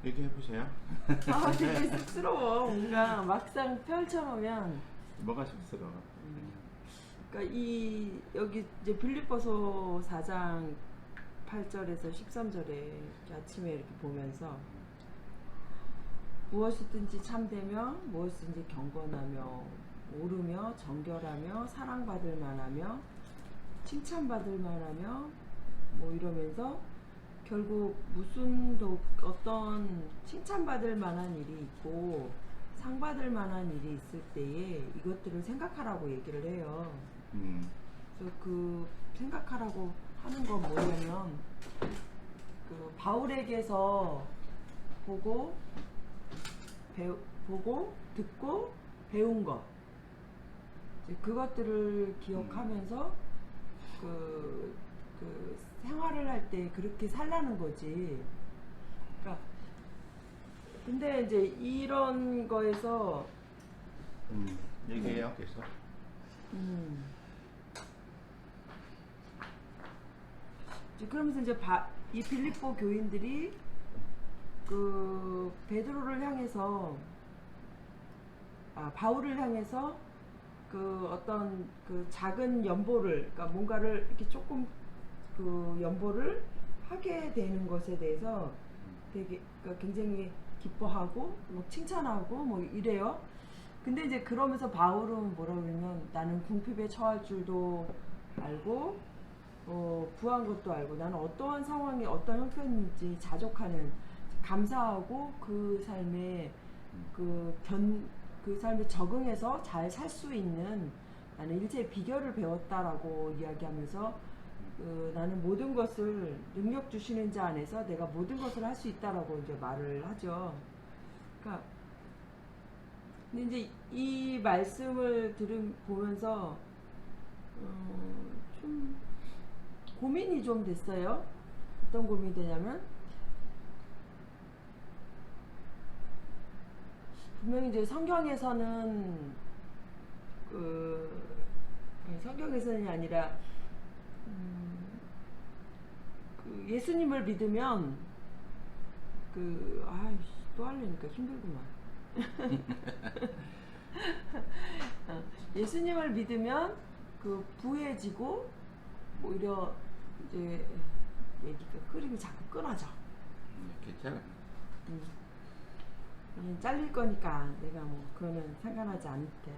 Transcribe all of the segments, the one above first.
얘기해 보세요. 아, 되게 쑥스러워. 뭔가 막상 펼쳐보면. 뭐가 쑥스러워? 그러니까 이 여기 이제 빌립보서 4장 8절에서 13절에 아침에 이렇게 보면서 무엇이든지 참되며 무엇이든지 경건하며 옳으며 정결하며 사랑받을 만하며 칭찬받을 만하며 뭐 이러면서 결국 무슨 어떤 칭찬받을 만한 일이 있고 상받을 만한 일이 있을 때에 이것들을 생각하라고 얘기를 해요. 그래서 그 생각하라고 하는 건 뭐냐면 그 바울에게서 보고 듣고 배운 것 그것들을 기억하면서 그 생활을 할 때 그렇게 살라는 거지. 그러니까 근데 이제 이런 거에서 얘기해요 계속. 그러면서 이제 이 빌립보 교인들이 그 베드로를 향해서 바울을 향해서 그 어떤 그 작은 연보를 그러니까 뭔가를 이렇게 조금 그 연보를 하게 되는 것에 대해서 되게 그러니까 굉장히 기뻐하고 뭐 칭찬하고 뭐 이래요. 근데 이제 그러면서 바울은 뭐라 그러면 나는 궁핍에 처할 줄도 알고 부한 것도 알고 나는 어떠한 상황이 어떤 형편인지 자족하는 감사하고 그 삶에 그 삶에 적응해서 잘 살 수 있는 나는 일체의 비결을 배웠다라고 이야기하면서 나는 모든 것을 능력 주시는 자 안에서 내가 모든 것을 할 수 있다라고 이제 말을 하죠. 그러니까 근데 이제 이 말씀을 보면서 좀 고민이 좀 됐어요. 어떤 고민이 되냐면 분명히 이제 성경에서는 성경에서는 아니라 그 예수님을 믿으면 또 하려니까 힘들구만. 예수님을 믿으면 그 부해지고 오히려 이제 얘기가 흐름이 자꾸 끊어져. 괜찮아. 잘릴 거니까 내가 뭐 그러면 상관하지 않을게.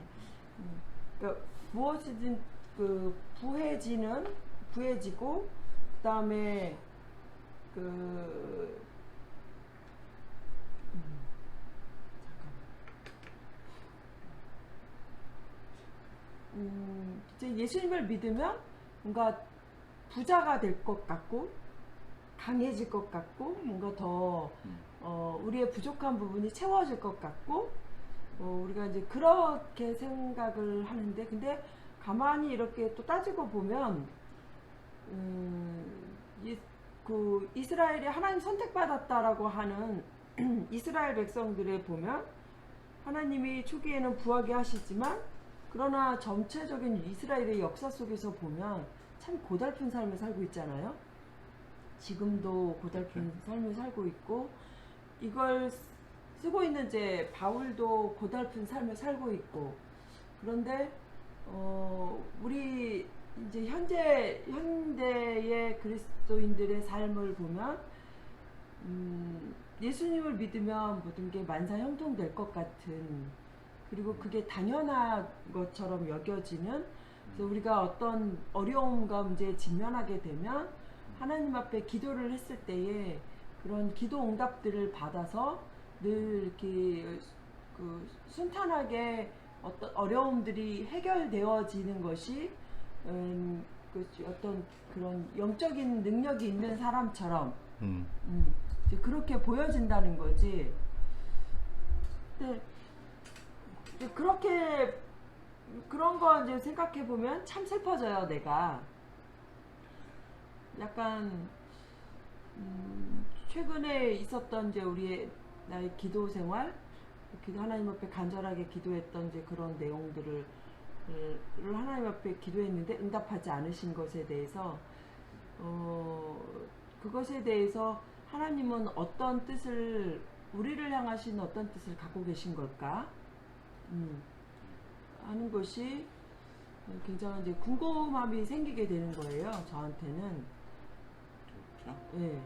그러니까 무엇이든 그 부해지고 그다음에 이제 예수님을 믿으면 뭔가 부자가 될 것 같고 강해질 것 같고 뭔가 더 우리의 부족한 부분이 채워질 것 같고 우리가 이제 그렇게 생각을 하는데 근데 가만히 이렇게 또 따지고 보면 그 이스라엘이 하나님 선택받았다라고 하는 이스라엘 백성들에 보면 하나님이 초기에는 부하게 하시지만 그러나 전체적인 이스라엘의 역사 속에서 보면 참 고달픈 삶을 살고 있잖아요. 지금도 고달픈 삶을 살고 있고 이걸 쓰고 있는 이제 바울도 고달픈 삶을 살고 있고 그런데 우리 이제 현대의 그리스도인들의 삶을 보면 예수님을 믿으면 모든 게 만사형통될 것 같은 그리고 그게 당연한 것처럼 여겨지는 그래서 우리가 어떤 어려움과 문제에 직면하게 되면 하나님 앞에 기도를 했을 때에 그런 기도 응답들을 받아서 늘 이렇게 순탄하게 어떤 어려움들이 해결되어지는 것이 어떤 그런 영적인 능력이 있는 사람처럼 그렇게 보여진다는 거지. 근데 그렇게 그런 거 이제 생각해 보면 참 슬퍼져요. 내가 약간 최근에 있었던 이제 나의 기도 생활, 하나님 앞에 간절하게 기도했던 이제 그런 내용들을 하나님 앞에 기도했는데 응답하지 않으신 것에 대해서 그것에 대해서 하나님은 어떤 뜻을 우리를 향하신 어떤 뜻을 갖고 계신 걸까? 하는 것이 굉장히 이제 궁금함이 생기게 되는 거예요. 저한테는. 그렇죠. 예.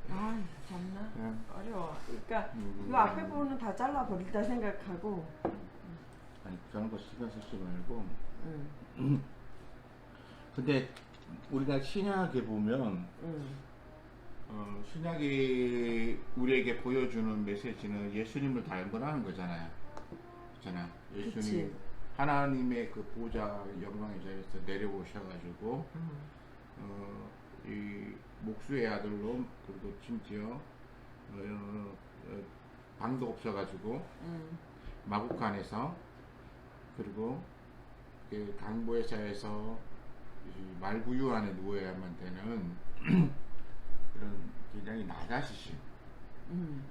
아, 참나 네. 어려워. 그러니까 이 앞에 부분은 다 잘라 버릴다 생각하고. 아니 그런 거 신경 쓰지 말고. 응. 근데 우리가 신약에 보면 신약이 우리에게 보여주는 메시지는 예수님을 닮으라는 거잖아요. 그렇잖아. 예수님 그치. 하나님의 그 보좌 영광의 자리에서 내려오셔가지고 이 목수의 아들로 그리고 심지어 방도 없어가지고 마국간에서 그리고 그 강보혜사에서 말구유 안에 누워야만 되는 그런 굉장히 낮아지신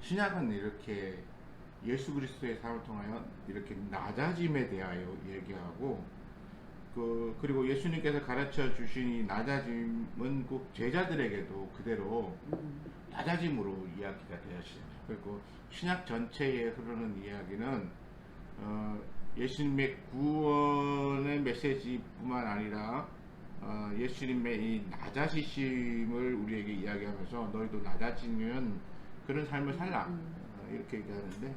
신약은 이렇게 예수 그리스도의 삶을 통하여 이렇게 낮아짐에 대하여 얘기하고 그리고 예수님께서 가르쳐 주신 이 낮아짐은 꼭 제자들에게도 그대로 낮아짐으로 이야기가 되었습니다. 그리고 신약 전체에 흐르는 이야기는 예수님의 구원의 메시지뿐만 아니라 예수님의 이 낮아지심을 우리에게 이야기하면서 너희도 낮아지면 그런 삶을 살라 이렇게 얘기하는데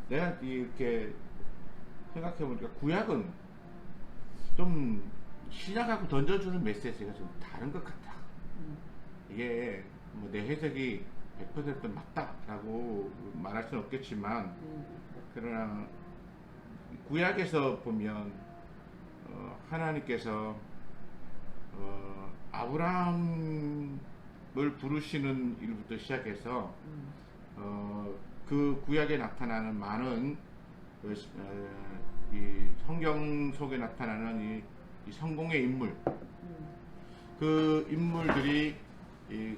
내가 이렇게 생각해보니까 구약은 좀 신약하고 던져주는 메시지가 좀 다른 것 같아. 이게 뭐 내 해석이 100% 맞다라고 말할 수는 없겠지만 그러나 구약에서 보면 하나님께서 아브라함을 부르시는 일부터 시작해서 그 구약에 나타나는 많은 이 성경 속에 나타나는 이 성공의 인물 그 인물들이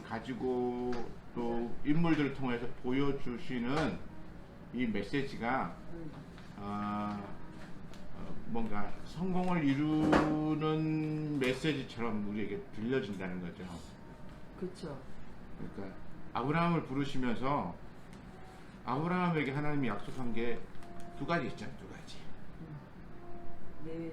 가지고 또 인물들을 통해서 보여주시는 이 메시지가 뭔가 성공을 이루는 메시지처럼 우리에게 들려진다는 거죠. 그렇죠. 그러니까 아브라함을 부르시면서 아브라함에게 하나님이 약속한 게 두 가지 있잖아요. 두 가지. 네,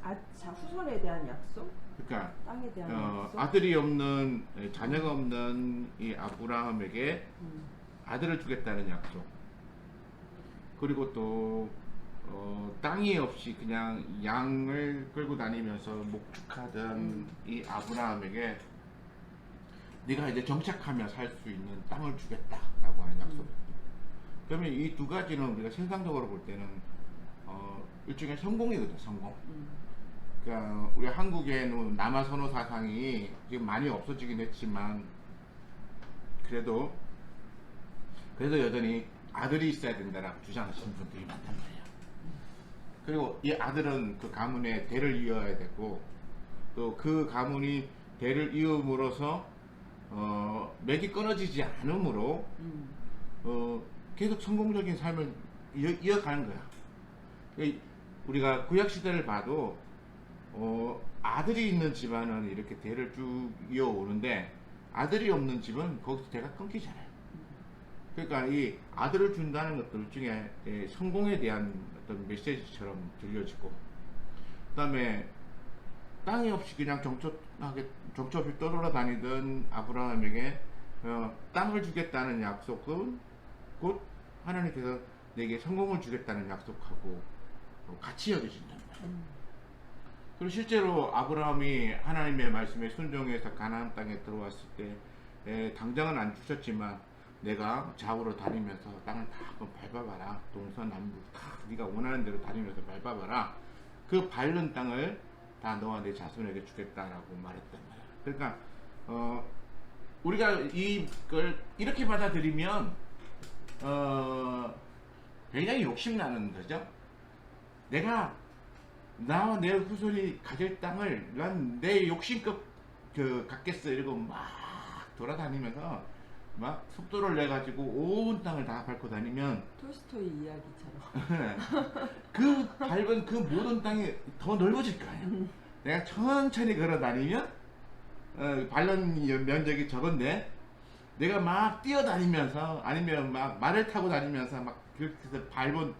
그러니까 후손에 대한 약속, 그러니까 땅에 대한 약속. 아들이 없는 자녀가 없는 이 아브라함에게 아들을 주겠다는 약속. 그리고 또 땅이 없이 그냥 양을 끌고 다니면서 목축하던 이 아브라함에게 네가 이제 정착하며 살 수 있는 땅을 주겠다라고 하는 약속입니다. 그러면 이 두 가지는 우리가 세상적으로 볼 때는 일종의 성공이거든, 성공. 그러니까 우리 한국에는 남아선호 사상이 지금 많이 없어지긴 했지만 그래도 여전히 아들이 있어야 된다라고 주장하시는 분들이 많단 말이야. 그리고 이 아들은 그 가문의 대를 이어야 되고 또 그 가문이 대를 이음으로써 맥이 끊어지지 않으므로 계속 성공적인 삶을 이어가는 거야. 우리가 구약 시대를 봐도 아들이 있는 집안은 이렇게 대를 쭉 이어오는데 아들이 없는 집은 거기서 대가 끊기잖아요. 그러니까 이 아들을 준다는 것들 중에 성공에 대한 어떤 메시지처럼 들려지고, 그 다음에 땅이 없이 그냥 정처없이 떠돌아다니던 아브라함에게 땅을 주겠다는 약속은 곧 하나님께서 내게 성공을 주겠다는 약속하고 같이 여겨진단 말이에요. 그리고 실제로 아브라함이 하나님의 말씀에 순종해서 가나안 땅에 들어왔을 때 당장은 안 주셨지만 내가 좌우로 다니면서 땅을 다 한번 밟아봐라. 동서남북 다 네가 원하는 대로 다니면서 밟아봐라. 그 밟는 땅을 다 너와 내 자손에게 주겠다라고 말했단 말이야. 그러니까 우리가 이걸 이렇게 받아들이면 굉장히 욕심나는 거죠. 내가 나와 내 후손이 가질 땅을 난 내 욕심껏 갖겠어 이러고 막 돌아다니면서 막 속도를 내 가지고 온 땅을 다 밟고 다니면 톨스토이 이야기처럼 그 밟은 그 모든 땅이 더 넓어질 거 아니야. 내가 천천히 걸어 다니면 반론 면적이 적은데 내가 막 뛰어다니면서 아니면 막 말을 타고 다니면서 막 그렇게 해서 밟으면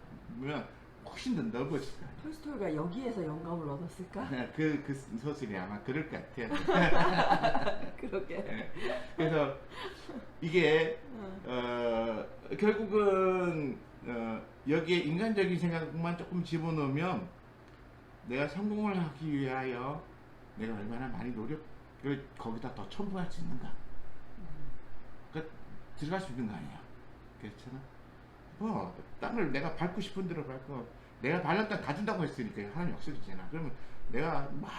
훨씬 더 넓어질 거야. 톨스토이가 여기에서 영감을 얻었을까? 그 소설이 아마 그럴 것 같아요. 그러게. 예. 그래서 이게 결국은 여기에 인간적인 생각만 조금 집어넣으면 내가 성공을 하기 위하여 내가 얼마나 많이 노력을 거기다 더 첨부할 수 있는가. 그러니까 들어갈 수 있는 거 아니야. 그렇잖아. 뭐 땅을 내가 밟고 싶은 대로 밟고 내가 밟는 땅 다 준다고 했으니까 하나님 역설이잖아. 그러면 내가 막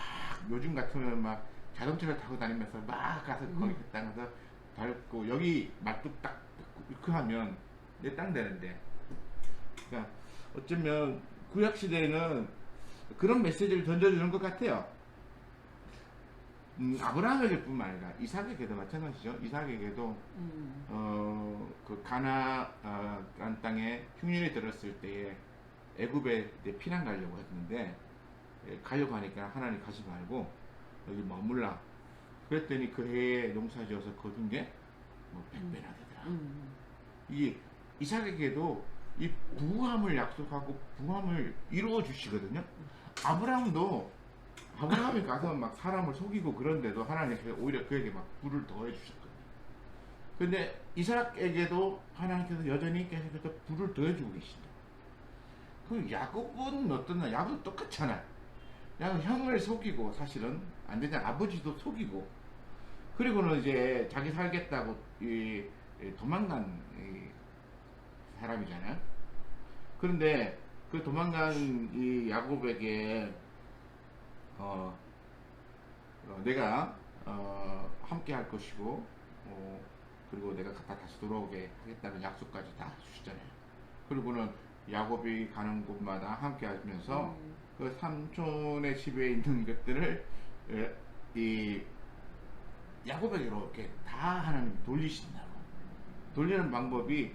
요즘 같으면 막 자동차를 타고 다니면서 막 가서 거기 그 땅에서 밟고 여기 말뚝 딱 이렇게 하면 내 땅 되는데. 그러니까 어쩌면 구약 시대에는 그런 메시지를 던져주는 것 같아요. 아브라함에게 뿐만 아니라 이삭에게도 마찬가지죠. 이삭에게도 그 가나안 땅에 흉년이 들었을 때에 애굽에 피난 가려고 했는데 가려고 하니까 하나님 가지 말고 여기 머물라. 그랬더니 그 해에 농사지어서 거둔 게 뭐 100배나 되더라. 이게 이삭에게도 이 부함을 약속하고 부함을 이루어 주시거든요. 아브라함이 가서 막 사람을 속이고 그런데도 하나님께서 오히려 그에게 막 불을 더해 주셨거든요. 근데 이삭에게도 하나님께서 여전히 계속해서 불을 더해 주고 계신다. 그 야곱은 어떠나? 야곱은 똑같잖아. 야곱 형을 속이고 사실은 안 되잖아. 아버지도 속이고 그리고는 이제 자기 살겠다고 도망간 사람이잖아요. 그런데 그 도망간 이 야곱에게 내가 함께 할 것이고 그리고 내가 다시 돌아오게 하겠다는 약속까지 다 주시잖아요. 그리고는 야곱이 가는 곳마다 함께 하면서 그 삼촌의 집에 있는 것들을 이 야곱에게로 이렇게 다 하나님 돌리신다고. 돌리는 방법이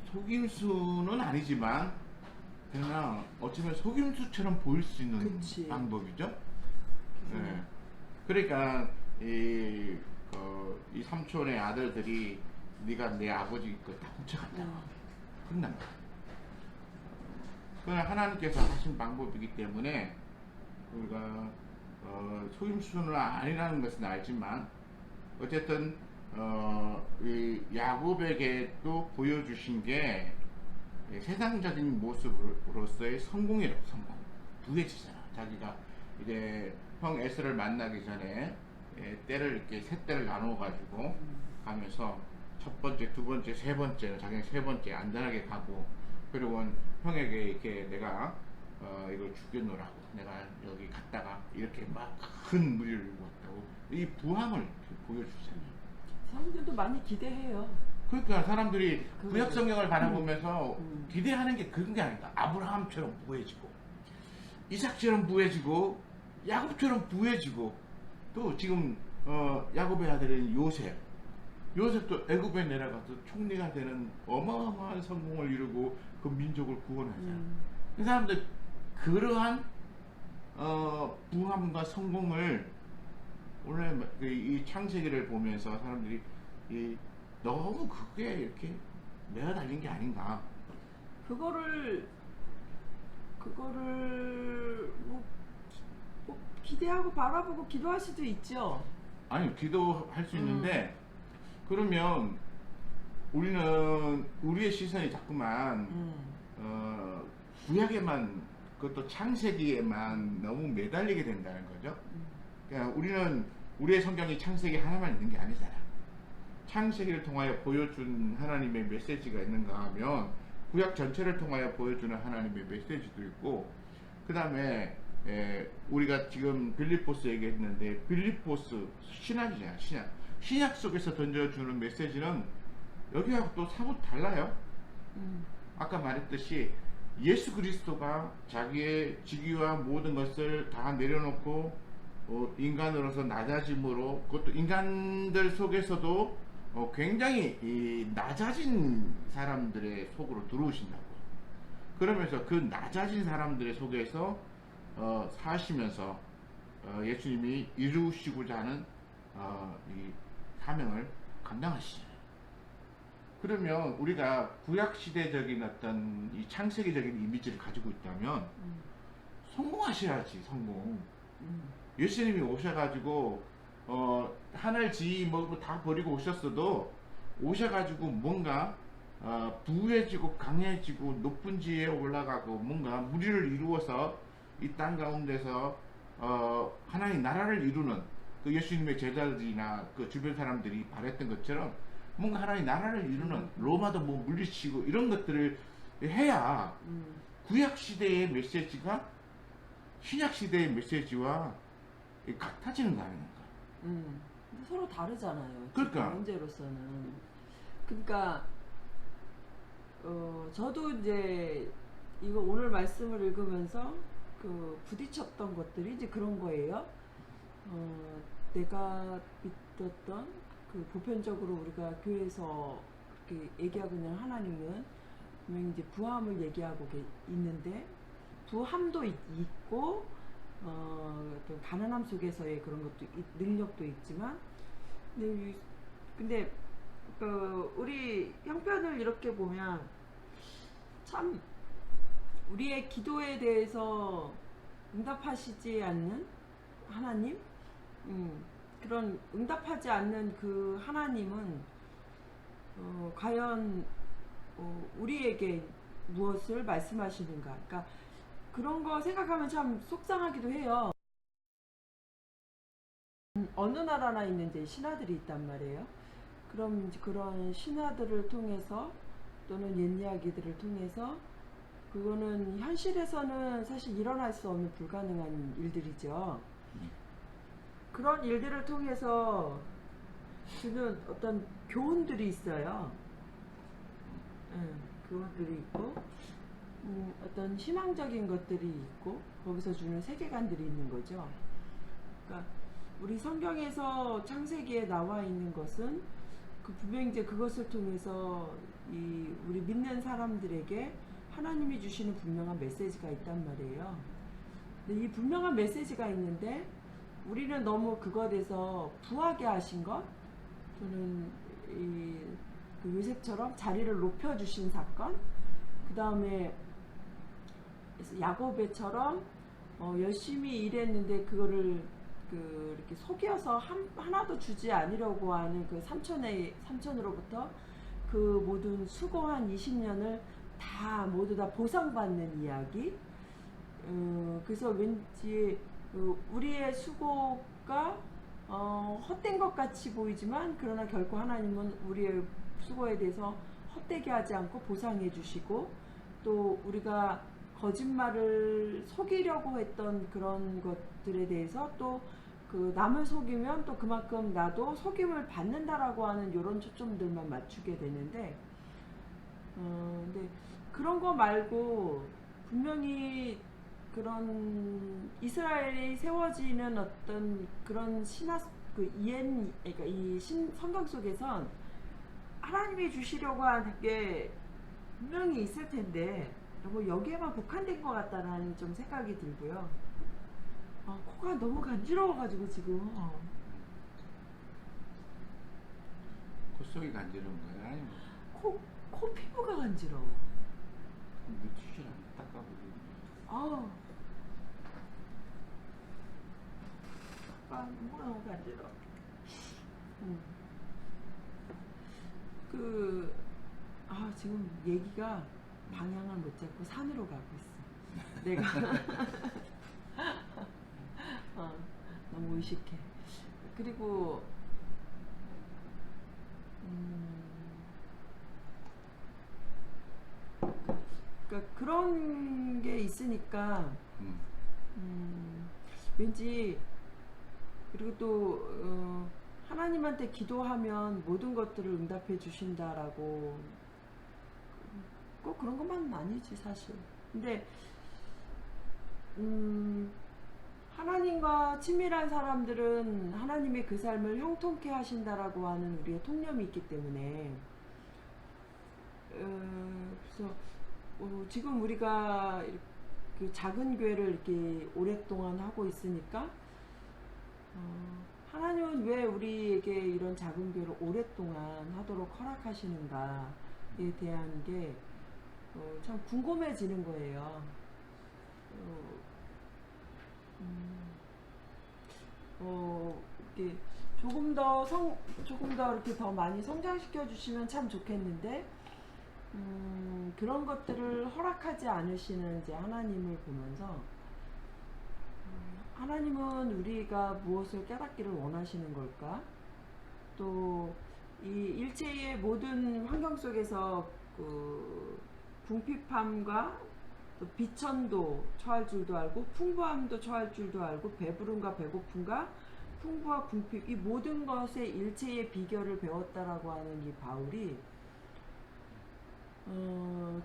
속임수는 아니지만 그러나 어쩌면 속임수처럼 보일 수 있는 그치. 방법이죠. 네. 그러니까 이 삼촌의 아들들이 네가 내 아버지 거 다 훔쳐간다고 그런단 말이야. 그건 하나님께서 하신 방법이기 때문에 우리가 속임수는 아니라는 것은 알지만 어쨌든 이 야곱에게도 보여주신 게 세상적인 모습으로서의 성공이라고. 성공 부해지잖아. 자기가 이제 형 에스를 만나기 전에 때를 이렇게 세 때를 나누어 가지고 가면서 첫 번째, 두 번째, 세 번째, 자기는 세 번째 안전하게 가고 그리고 형에게 이렇게 내가 이걸 죽여놓으라고 내가 여기 갔다가 이렇게 막 큰 무리를 이루고 왔다고 이 부함을 보여주잖아요. 사람들도 많이 기대해요. 그러니까 사람들이 구약 성경을 바라보면서 기대하는 게 그런 게 아닌가. 아브라함처럼 부해지고 이삭처럼 부해지고 야곱처럼 부해지고 또 지금 야곱의 아들인 요셉도 애굽에 내려가서 총리가 되는 어마어마한 성공을 이루고 그 민족을 구원하잖아. 그 사람들 그러한 부함과 성공을 오늘 이 창세기를 보면서 사람들이 너무 그게 이렇게 매어 달린 게 아닌가. 그거를 뭐 기대하고 바라보고 기도할 수도 있죠. 아니 기도할 수 있는데 그러면 우리는 우리의 시선이 자꾸만 구약에만 그것도 창세기에만 너무 매달리게 된다는 거죠. 그러니까 우리는 우리의 성경이 창세기 하나만 있는 게 아니잖아. 창세기를 통하여 보여준 하나님의 메시지가 있는가 하면 구약 전체를 통하여 보여주는 하나님의 메시지도 있고 그 다음에 우리가 지금 빌립보스 얘기했는데 빌립보스 신학이잖아. 신약 속에서 던져주는 메시지는 여기하고 또 사뭇 달라요. 아까 말했듯이 예수 그리스도가 자기의 직위와 모든 것을 다 내려놓고 인간으로서 낮아짐으로 그것도 인간들 속에서도 굉장히 이 낮아진 사람들의 속으로 들어오신다고. 그러면서 그 낮아진 사람들의 속에서 사시면서 예수님이 이루시고자 하는 이 사명을 감당하시잖아요. 그러면 우리가 구약 시대적인 어떤 이 창세기적인 이미지를 가지고 있다면 성공하셔야지. 성공. 예수님이 오셔가지고 하늘 지위 뭐 다 버리고 오셨어도 오셔가지고 뭔가 부유해지고 강해지고 높은 지위에 올라가고 뭔가 무리를 이루어서 이 땅 가운데서 하나님 나라를 이루는 그 예수님의 제자들이나 그 주변 사람들이 바랬던 것처럼 뭔가 하나님 나라를 이루는 로마도 뭐 물리치고 이런 것들을 해야 구약 시대의 메시지가 신약 시대의 메시지와 같아지는 거 아닙니까? 근데 서로 다르잖아요. 그러니까. 지금 현재로서는. 그러니까 저도 이제 이거 오늘 말씀을 읽으면서 그 부딪혔던 것들이 이제 그런 거예요. 내가 믿었던 그 보편적으로 우리가 교회에서 이렇게 얘기하고 있는 하나님은 분명히 이제 부함을 얘기하고 있는데 부함도 있고 어떤 가난함 속에서의 그런 것도 능력도 있지만 근데 그 우리 형편을 이렇게 보면 참 우리의 기도에 대해서 응답하시지 않는 하나님, 그런 응답하지 않는 그 하나님은 과연 우리에게 무엇을 말씀하시는가? 그러니까 그런 거 생각하면 참 속상하기도 해요. 어느 나라나 있는 이제 신하들이 있단 말이에요. 그럼 이제 그런 신하들을 통해서 또는 옛 이야기들을 통해서 그거는 현실에서는 사실 일어날 수 없는 불가능한 일들이죠. 그런 일들을 통해서 주는 어떤 교훈들이 있어요. 교훈들이 있고 어떤 희망적인 것들이 있고 거기서 주는 세계관들이 있는 거죠. 그러니까 우리 성경에서 창세기에 나와 있는 것은 그 분명히 이제 그것을 통해서 이 우리 믿는 사람들에게 하나님이 주시는 분명한 메시지가 있단 말이에요. 근데 이 분명한 메시지가 있는데 우리는 너무 그거에 대해서 부하게 하신 것 또는 그 요셉처럼 자리를 높여주신 사건, 그 다음에 야곱애처럼 열심히 일했는데 그거를 이렇게 속여서 하나도 주지 않으려고 하는 그 삼촌으로부터 그 모든 수고한 20년을 다 모두 다 보상받는 이야기. 그래서 왠지 우리의 수고가 헛된 것 같이 보이지만 그러나 결코 하나님은 우리의 수고에 대해서 헛되게 하지 않고 보상해 주시고 또 우리가 거짓말을 속이려고 했던 그런 것들에 대해서 또 그 남을 속이면 또 그만큼 나도 속임을 받는다라고 하는 이런 초점들만 맞추게 되는데 근데 그런 거 말고 분명히 그런 이스라엘이 세워지는 어떤 그런 그러니까 이 성경 속에선 하나님이 주시려고 하는 게 분명히 있을 텐데 너무 여기에만 국한된 것 같다는 좀 생각이 들고요. 코가 너무 간지러워가지고 지금. 콧속이 간지러운 거야? 아니면 코 피부가 간지러워. 물티슈랑 닦아보고. 너무 간지러워. 지금 얘기가 방향을 못 잡고 산으로 가고 있어. 내가 너무 의식해. 그리고 그러니까 그런 게 있으니까 왠지 그리고 또 하나님한테 기도하면 모든 것들을 응답해 주신다라고 꼭 그런 것만은 아니지 사실. 근데 하나님과 친밀한 사람들은 하나님의 그 삶을 형통케 하신다라고 하는 우리의 통념이 있기 때문에 그래서 지금 우리가 그 작은 교회를 이렇게 오랫동안 하고 있으니까 하나님은 왜 우리에게 이런 작은 교회를 오랫동안 하도록 허락하시는가에 대한 게 참 궁금해지는 거예요. 어, 이렇게 조금 더 이렇게 더 많이 성장시켜 주시면 참 좋겠는데, 그런 것들을 허락하지 않으시는 이제 하나님을 보면서, 하나님은 우리가 무엇을 깨닫기를 원하시는 걸까? 또 이 일체의 모든 환경 속에서 그 궁핍함과 또 비천도 처할 줄도 알고 풍부함도 처할 줄도 알고 배부름과 배고픔과 풍부와 궁핍 이 모든 것의 일체의 비결을 배웠다라고 하는 이 바울이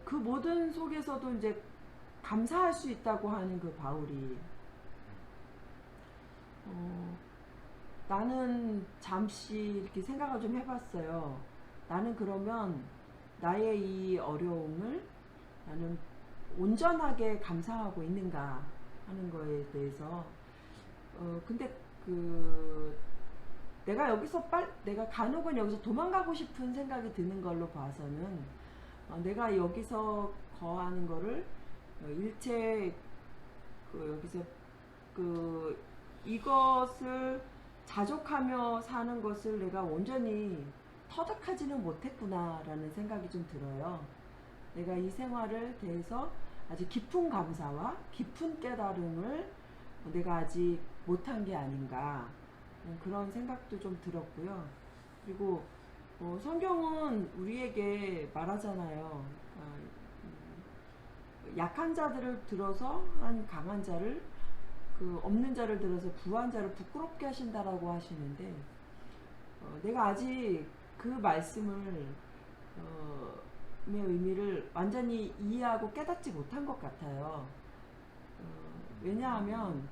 그 모든 속에서도 이제 감사할 수 있다고 하는 그 바울이 나는 잠시 이렇게 생각을 좀 해봤어요. 나는 그러면 나의 이 어려움을 나는 온전하게 감사하고 있는가 하는 거에 대해서 근데 내가 간혹은 여기서 도망가고 싶은 생각이 드는 걸로 봐서는 내가 여기서 거하는 거를 일체 여기서 이것을 자족하며 사는 것을 내가 온전히 터득하지는 못했구나라는 생각이 좀 들어요. 내가 이 생활을 대해서 아주 깊은 감사와 깊은 깨달음을 내가 아직 못한 게 아닌가 그런 생각도 좀 들었고요. 그리고 성경은 우리에게 말하잖아요. 약한 자들을 들어서 한 강한 자를 없는 자를 들어서 부한 자를 부끄럽게 하신다라고 하시는데 내가 아직 그 말씀을 의미를 완전히 이해하고 깨닫지 못한 것 같아요. 왜냐하면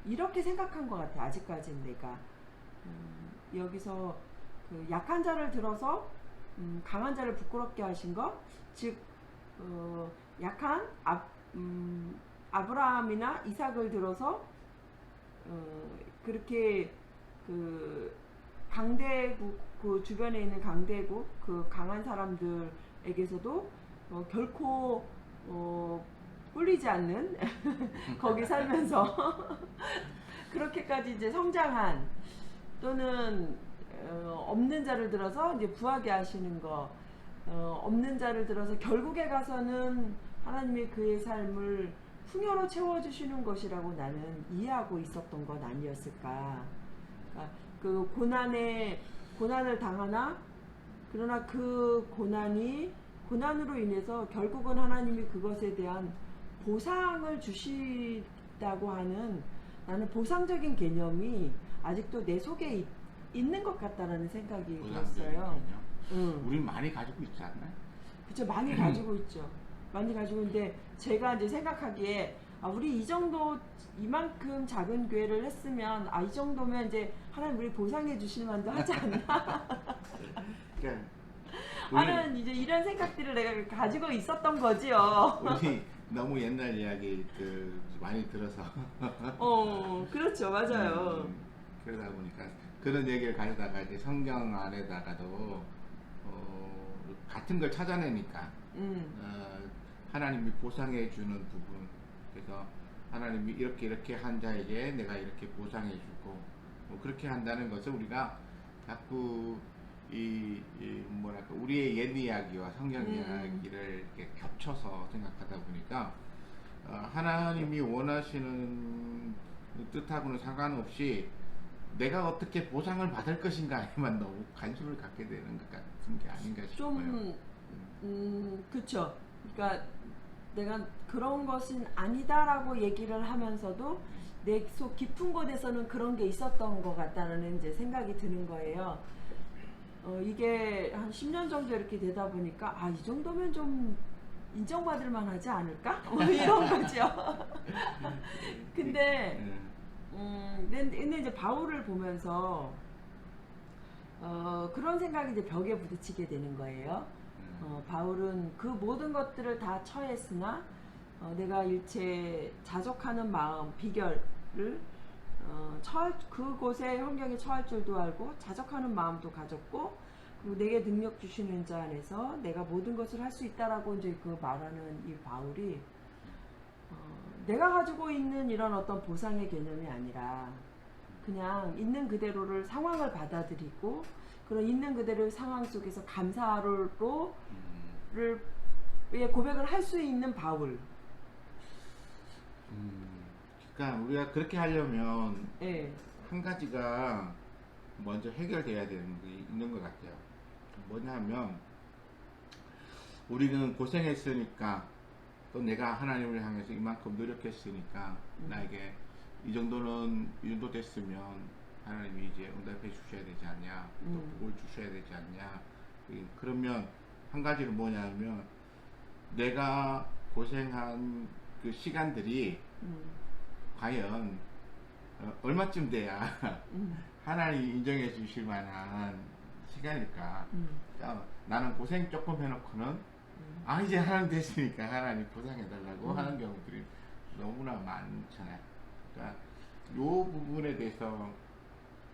이렇게 생각한 것 같아. 아직까지는 내가 여기서 약한 자를 들어서 강한 자를 부끄럽게 하신 것, 즉 약한 아브라함이나 이삭을 들어서 그렇게 강대국 그 주변에 있는 강대국 그 강한 사람들에게서도 결코 꿀리지 않는 거기 살면서 그렇게까지 이제 성장한 또는 없는 자를 들어서 이제 부하게 하시는 거 없는 자를 들어서 결국에 가서는 하나님이 그의 삶을 풍요로 채워주시는 것이라고 나는 이해하고 있었던 것 아니었을까. 그러니까 그 고난을 당하나 그러나 그 고난으로 인해서 결국은 하나님이 그것에 대한 보상을 주시다고 하는 나는 보상적인 개념이 아직도 내 속에 있는 것 같다라는 생각이 들었어요. 우리 많이 가지고 있지 않나요? 그렇죠. 많이 가지고 있죠. 많이 가지고 있는데 제가 이제 생각하기에 우리 이만큼 작은 교회를 했으면 이 정도면 이제 하나님 우리 보상해 주실 만도 하지 않나 하는 이제 이런 생각들을 내가 가지고 있었던 거지요. 우리 너무 옛날 이야기 많이 들어서 그렇죠. 맞아요. 그러다 보니까 그런 얘기를 가져다가 이제 성경 안에다가도 같은 걸 찾아내니까 하나님이 보상해 주는 부분, 그래서 하나님이 이렇게 한 자에게 내가 이렇게 보상해 주고 그렇게 한다는 것을 우리가 자꾸 뭐랄까 우리의 옛 이야기와 성경 이야기를 이렇게 겹쳐서 생각하다 보니까 하나님이 원하시는 뜻하고는 상관없이 내가 어떻게 보상을 받을 것인가에만 너무 관심을 갖게 되는 것 같은 게 아닌가 싶어요. 그렇죠. 그러니까 내가 그런 것은 아니다라고 얘기를 하면서도 내 속 깊은 곳에서는 그런 게 있었던 것 같다는 이제 생각이 드는 거예요. 이게 한 10년 정도 이렇게 되다 보니까 이 정도면 좀 인정받을 만하지 않을까? 뭐 이런 거죠. 근데 이제 바울을 보면서 그런 생각이 이제 벽에 부딪히게 되는 거예요. 바울은 그 모든 것들을 다 처했으나 내가 일체 자족하는 마음 비결을 그곳의 환경에 처할 줄도 알고 자족하는 마음도 가졌고 그리고 내게 능력 주시는 자 안에서 내가 모든 것을 할 수 있다라고 이제 그 말하는 이 바울이 내가 가지고 있는 이런 어떤 보상의 개념이 아니라 그냥 있는 그대로를 상황을 받아들이고 그런 있는 그대로의 상황 속에서 감사를 고백을 할 수 있는 바울. 그러니까 우리가 그렇게 하려면 예. 한 가지가 먼저 해결돼야 되는 게 있는 것 같아요. 뭐냐면 우리는 고생했으니까 또 내가 하나님을 향해서 이만큼 노력했으니까 나에게 이 정도 됐으면 하나님이 이제 응답해 주셔야 되지 않냐, 또 복을 주셔야 되지 않냐. 그러면 한 가지는 뭐냐면 내가 고생한 그 시간들이 과연 얼마쯤 돼야 하나님이 인정해 주실 만한 시간일까. 나는 고생 조금 해놓고는 이제 하나님 됐으니까 하나님 보상해달라고 하는 경우들이 너무나 많잖아요. 그러니까 이 부분에 대해서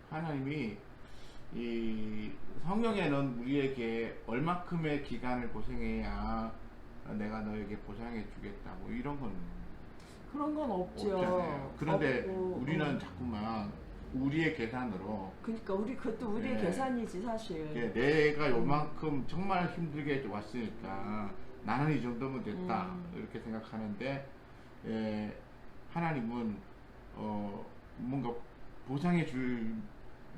하나님이 이 성경에는 우리에게 얼마큼의 기간을 고생해야 내가 너에게 보상해 주겠다 뭐 이런 건 그런 건 없죠. 없잖아요. 그런데 없고, 우리는 자꾸만 우리의 계산으로 그러니까 그것도 우리의 네. 계산이지 사실. 내가 요만큼 정말 힘들게 왔으니까 나는 이 정도면 됐다 이렇게 생각하는데 하나님은 뭔가 보상해 줄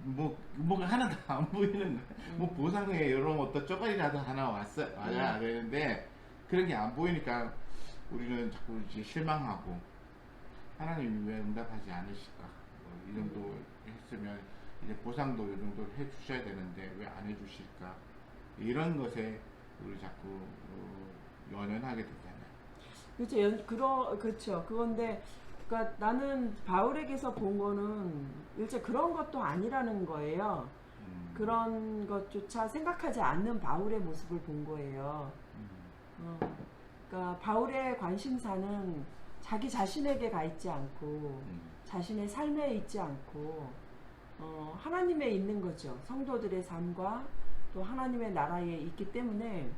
뭐가 하나도 안 보이는 뭐 보상에 이런 어떤 쪼가리라도 하나 와야 되는데 그런 게 안 보이니까 우리는 자꾸 이제 실망하고 하나님이 왜 응답하지 않으실까? 이 정도 했으면 이제 보상도 이 정도 해주셔야 되는데 왜 안 해주실까? 이런 것에 우리 자꾸 연연하게 되잖아요. 그렇죠. 그렇죠. 그건데 그러니까 나는 바울에게서 본 거는 일체 그런 것도 아니라는 거예요. 그런 것조차 생각하지 않는 바울의 모습을 본 거예요. 그러니까 바울의 관심사는 자기 자신에게 가 있지 않고 자신의 삶에 있지 않고 하나님에 있는 거죠. 성도들의 삶과 또 하나님의 나라에 있기 때문에